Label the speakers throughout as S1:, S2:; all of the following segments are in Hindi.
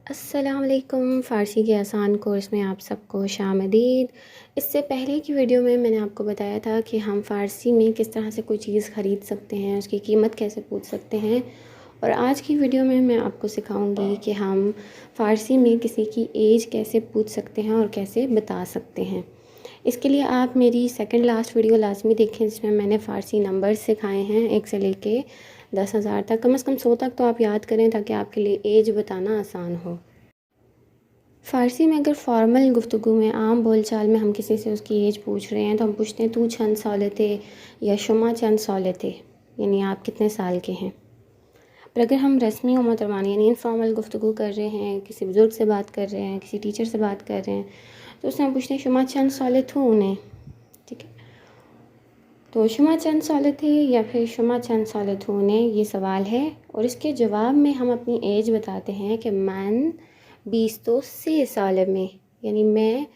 S1: अस्सलाम वालेकुम। फ़ारसी के आसान कोर्स में आप सबको खुशामदीद। इससे पहले की वीडियो में मैंने आपको बताया था कि हम फ़ारसी में किस तरह से कोई चीज़ ख़रीद सकते हैं, उसकी कीमत कैसे पूछ सकते हैं। और आज की वीडियो में मैं आपको सिखाऊंगी कि हम फ़ारसी में किसी की एज कैसे पूछ सकते हैं और कैसे बता सकते हैं। इसके लिए आप मेरी सेकंड लास्ट वीडियो लाजमी देखें, जिसमें मैंने फ़ारसी नंबर्स सिखाए हैं 1 से लेके 10,000 तक। कम से कम 100 तक तो आप याद करें ताकि आपके लिए एज बताना आसान हो। फ़ारसी में अगर फ़ॉर्मल गुफ्तगू में आम बोलचाल में हम किसी से उसकी एज पूछ रहे हैं तो हम पूछते हैं तू चंद साल थे या शुमा चंद साल थे, यानी आप कितने साल के हैं। पर अगर हम रस्मी और मोहतरमाना यानी इनफॉर्मल गुफ्तगू कर रहे हैं, किसी बुज़ुर्ग से बात कर रहे हैं, किसी टीचर से बात कर रहे हैं, तो उससे हम पूछते हैं शुमा चंद साल थे उन्हें। ठीक है, तो शुमा चंद साल थे या फिर शुमा चंद साल थे उन्हें, ये सवाल है। और इसके जवाब में हम अपनी एज बताते हैं कि मैं 20 तो से साल में, यानी मैं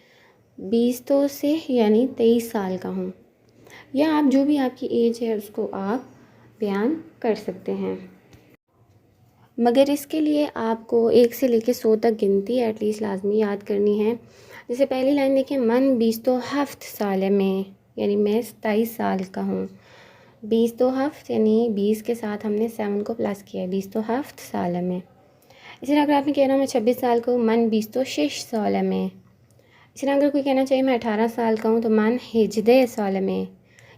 S1: 20 तो से यानी 23 साल का हूँ। या आप जो भी आपकी एज है उसको आप बयान कर सकते हैं, मगर इसके लिए आपको 1 से लेकर 100 तक गिनती एटलीस्ट लाजमी याद करनी है। जैसे पहली लाइन देखिए, मन 20 तो हफ्त साल में, यानी मैं 27 साल का हूँ। 20 तो हफ्त यानी 20 के साथ हमने 7 को प्लस किया है, 20 तो हफ्त साल में। इसी तरह अगर आपने कहना मैं 26 साल का हूँ, मन 20 तो 6 साल में। इसी तरह अगर कोई कहना चाहिए मैं 18 साल का हूँ तो मन 11 साल में।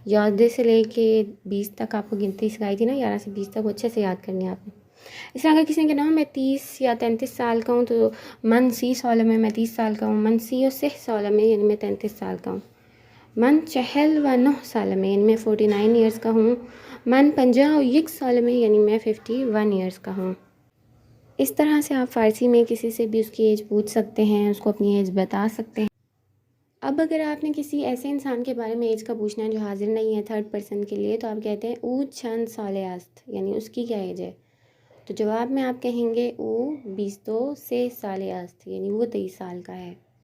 S1: 11 से लेके 20 तक आपको गिनती सिखाई थी ना, 11 से 20 तक, वो अच्छे से याद करनी है आपने। इस तरह अगर किसी ने कहना मैं 30 या 33 साल का हूँ तो मन 30 साल में, मैं 30 साल का हूँ। मन 30 और 6 साल में, यानी मैं 33 साल का हूँ। मन 49 साल में, यानी मैं 49 ईयर्स का हूँ। मन 51 साल में, यानी मैं 51 ईयर्स का हूँ। इस तरह से आप फ़ारसी में किसी से भी उसकी एज पूछ सकते हैं, उसको अपनी एज बता सकते हैं। अब अगर आपने किसी ऐसे इंसान के बारे में एज का पूछना है जो हाजिर नहीं है, थर्ड पर्सन के लिए, तो आप कहते हैं ऊ चंद साले आस्त, यानी उसकी क्या एज है। तो जवाब में आप कहेंगे ऊ 20 तो से साले आस्त, यानी वो 23 साल का है।